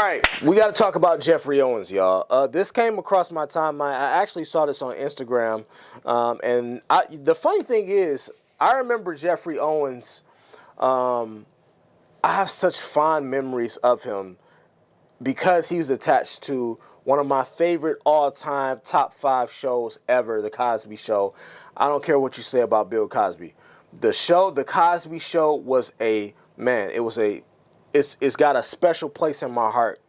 right, we got to talk about Geoffrey Owens, y'all. This came across my timeline. I actually saw this on Instagram, and the funny thing is, I remember Geoffrey Owens. I have such fond memories of him because he was attached to one of my favorite all-time top 5 shows ever, The Cosby Show. I don't care what you say about Bill Cosby. The Cosby Show was it's got a special place in my heart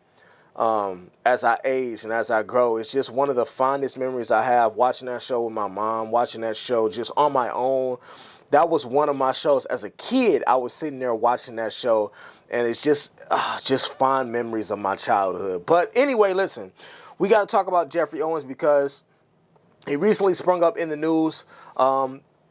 as I age and as I grow. It's just one of the fondest memories I have, watching that show with my mom, watching that show just on my own. That was one of my shows. As a kid, I was sitting there watching that show, and it's just fond memories of my childhood. But anyway, listen, we got to talk about Geoffrey Owens because he recently sprung up in the news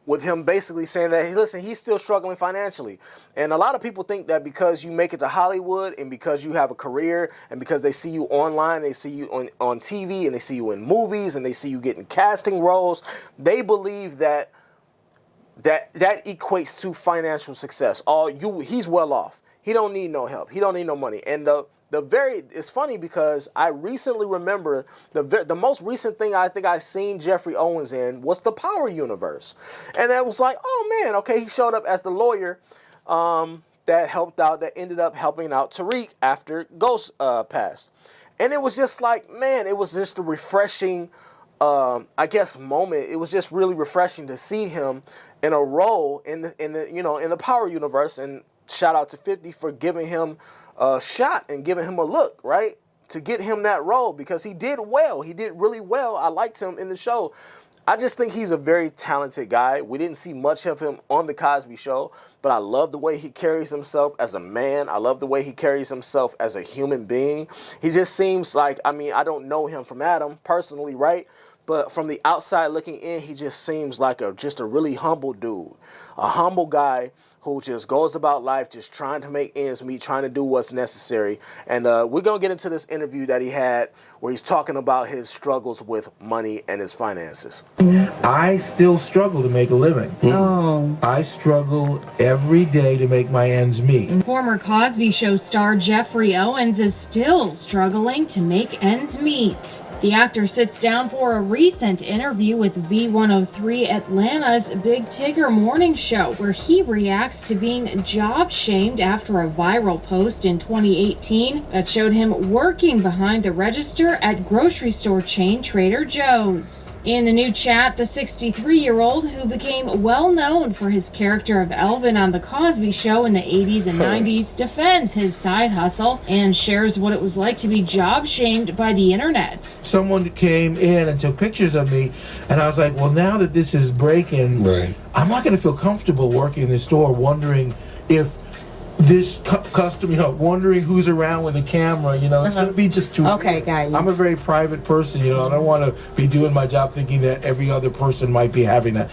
with him basically saying that, hey, listen, he's still struggling financially. And a lot of people think that because you make it to Hollywood and because you have a career and because they see you online, they see you on TV and they see you in movies and they see you getting casting roles, they believe that equates to financial success. He's well off. He don't need no help. He don't need no money. And it's funny because I recently remember the most recent thing I think I seen Geoffrey Owens in was the Power Universe. And I was like, oh man, okay, he showed up as the lawyer that ended up helping out Tariq after Ghost passed. And it was just like, man, it was just a refreshing moment. It was just really refreshing to see him in a role in the Power Universe. And shout out to 50 for giving him a shot and giving him a look, right, to get him that role, because he did well. He did really well. I liked him in the show. I just think he's a very talented guy. We didn't see much of him on The Cosby Show, but I love the way he carries himself as a man. I love the way he carries himself as a human being. He just seems like, I don't know him from Adam personally, right? But from the outside looking in, he just seems like just a really humble dude, a humble guy who just goes about life just trying to make ends meet, trying to do what's necessary. And we're going to get into this interview that he had where he's talking about his struggles with money and his finances. I still struggle to make a living. Oh. I struggle every day to make my ends meet. Former Cosby Show star Geoffrey Owens is still struggling to make ends meet. The actor sits down for a recent interview with V103 Atlanta's Big Tigger morning show, where he reacts to being job shamed after a viral post in 2018 that showed him working behind the register at grocery store chain Trader Joe's. In the new chat, the 63-year-old, who became well known for his character of Alvin on The Cosby Show in the 80s and 90s, defends his side hustle and shares what it was like to be job shamed by the internet. Someone came in and took pictures of me, and I was like, well, now that this is breaking, right, I'm not going to feel comfortable working in this store wondering if this customer, wondering who's around with a camera, it's going to be just too okay, weird. got you. I'm a very private person, I don't want to be doing my job thinking that every other person might be having a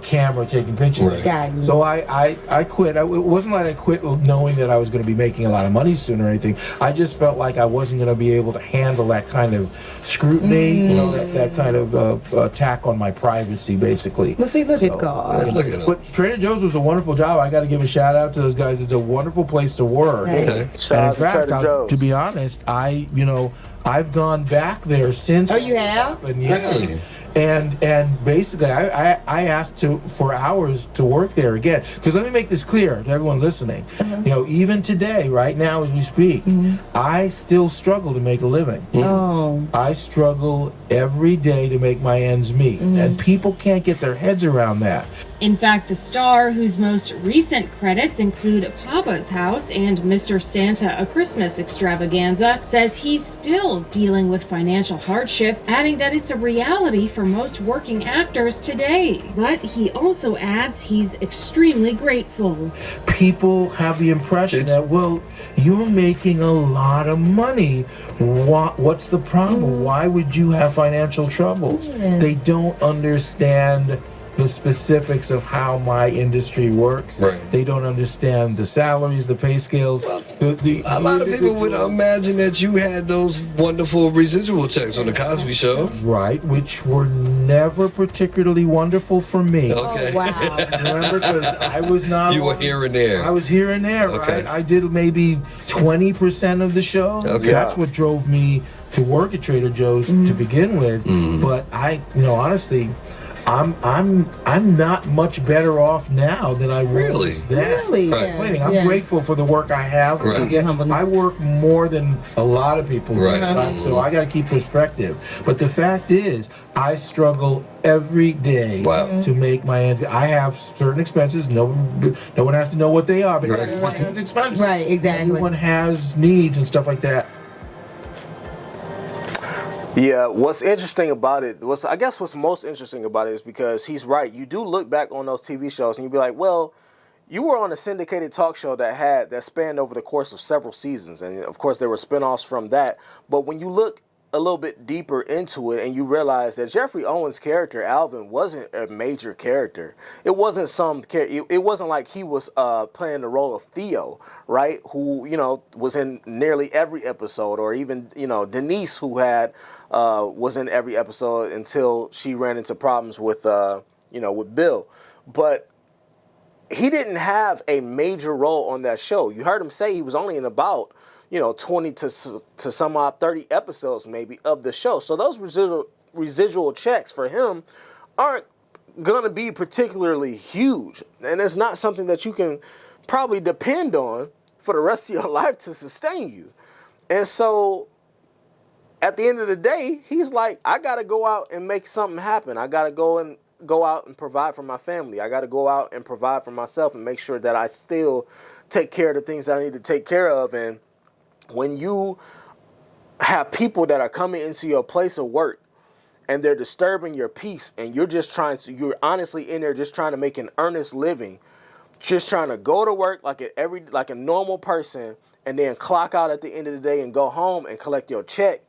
camera taking pictures. Right. Got you. So I quit. It wasn't like I quit knowing that I was going to be making a lot of money soon or anything. I just felt like I wasn't going to be able to handle that kind of scrutiny, that kind of attack on my privacy, basically. Well, see, look at God. Look at But Trader Joe's was a wonderful job. I got to give a shout out to those guys. It's a wonderful place to work. Okay. Shout out to Trader Joe's. To be honest, I've gone back there since. Oh, you have? Really? And basically, I asked for hours to work there again. Because let me make this clear to everyone listening. Even today, right now as we speak, I still struggle to make a living. Oh. I struggle every day to make my ends meet. And people can't get their heads around that. In fact, the star, whose most recent credits include Papa's House and Mr. Santa, A Christmas Extravaganza, says he's still dealing with financial hardship, adding that it's a reality for most working actors today. But he also adds he's extremely grateful. People have the impression that, well, you're making a lot of money. What's the problem? Why would you have financial troubles? They don't understand the specifics of how my industry works. Right. They don't understand the salaries, the pay scales. A lot of people would imagine that you had those wonderful residual checks on the Cosby Show. Right, which were never particularly wonderful for me. Okay. Oh, wow. Remember, because I was not. You were here and there. I was here and there, Okay. right? I did maybe 20% of the show. Okay. That's what drove me to work at Trader Joe's to begin with. But honestly, I'm not much better off now than I was Really? then. Really? Right. I'm Yeah. grateful for the work I have. Right. Again, I work more than a lot of people, Right. so I got to keep perspective. But the fact is, I struggle every day Wow. to make my end. I have certain expenses. No one has to know what they are, but Right. everyone has expenses. Right, exactly. Everyone has needs and stuff like that. Yeah, what's interesting about it, what's most interesting about it is because he's right. You do look back on those TV shows and you'd be like, well, you were on a syndicated talk show that spanned over the course of several seasons. And of course, there were spinoffs from that. But when you look a little bit deeper into it and you realize that Geoffrey Owens' character, Alvin, wasn't a major character. It wasn't it wasn't like he was playing the role of Theo, right? Who, was in nearly every episode, or even, Denise, who was in every episode until she ran into problems with Bill. But he didn't have a major role on that show. You heard him say he was only in about 20 to some odd 30 episodes maybe of the show. So those residual checks for him aren't going to be particularly huge. And it's not something that you can probably depend on for the rest of your life to sustain you. And so at the end of the day, he's like, I got to go out and make something happen. I got to go out and provide for my family. I got to go out and provide for myself and make sure that I still take care of the things that I need to take care of. And when you have people that are coming into your place of work and they're disturbing your peace, and you're honestly in there just trying to make an earnest living, just trying to go to work like a normal person, and then clock out at the end of the day and go home and collect your check,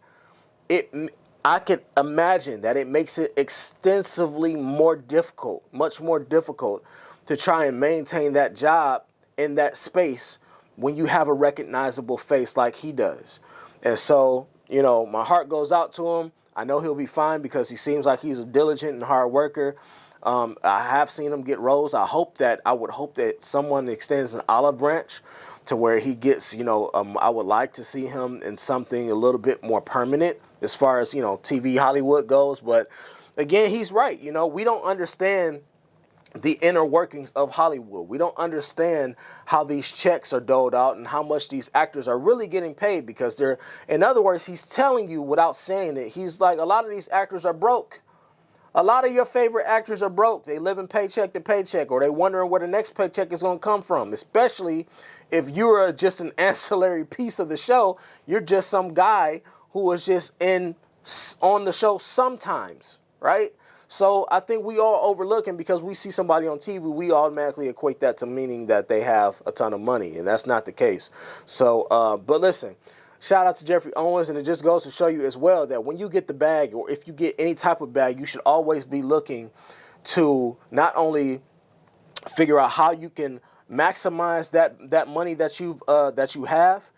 I could imagine that it makes it extensively more difficult, much more difficult to try and maintain that job in that space when you have a recognizable face like he does. And so, my heart goes out to him. I know he'll be fine because he seems like he's a diligent and hard worker. I have seen him get roles. I would hope that someone extends an olive branch to where he gets, I would like to see him in something a little bit more permanent as far as, TV Hollywood goes. But again, he's right. We don't understand the inner workings of Hollywood. We don't understand how these checks are doled out and how much these actors are really getting paid, because in other words, he's telling you without saying it. He's like, a lot of these actors are broke. A lot of your favorite actors are broke. They live in paycheck to paycheck, or they wondering where the next paycheck is going to come from, especially if you're just an ancillary piece of the show. You're just some guy who is just on the show sometimes, right? So I think we all overlooking, because we see somebody on TV, we automatically equate that to meaning that they have a ton of money, and that's not the case. So, but listen, shout out to Geoffrey Owens, and it just goes to show you as well that when you get the bag, or if you get any type of bag, you should always be looking to not only figure out how you can maximize that money that you have,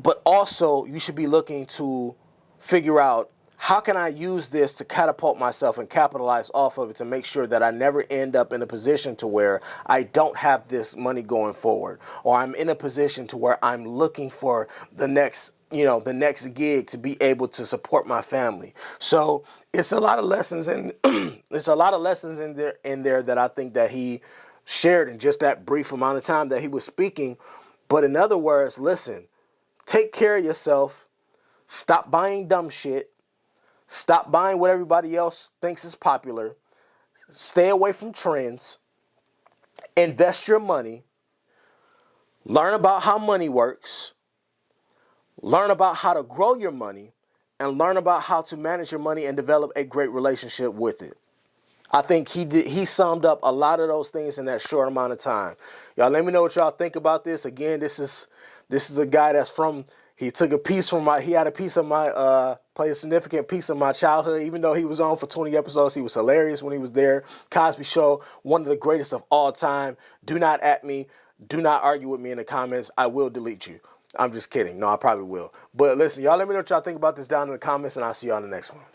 but also you should be looking to figure out, how can I use this to catapult myself and capitalize off of it to make sure that I never end up in a position to where I don't have this money going forward, or I'm in a position to where I'm looking for the next gig to be able to support my family. So it's a lot of lessons, and it's a lot of lessons in there that I think that he shared in just that brief amount of time that he was speaking. But in other words, listen, take care of yourself. Stop buying dumb shit. Stop buying what everybody else thinks is popular. Stay away from trends. Invest your money. Learn about how money works. Learn about how to grow your money. And learn about how to manage your money and develop a great relationship with it. I think he summed up a lot of those things in that short amount of time. Y'all let me know what y'all think about this. Again, this is a guy that's from He took a piece from he had a piece of my, played a significant piece of my childhood. Even though he was on for 20 episodes, he was hilarious when he was there. Cosby Show, one of the greatest of all time. Do not at me. Do not argue with me in the comments. I will delete you. I'm just kidding. No, I probably will. But listen, y'all let me know what y'all think about this down in the comments, and I'll see y'all in the next one.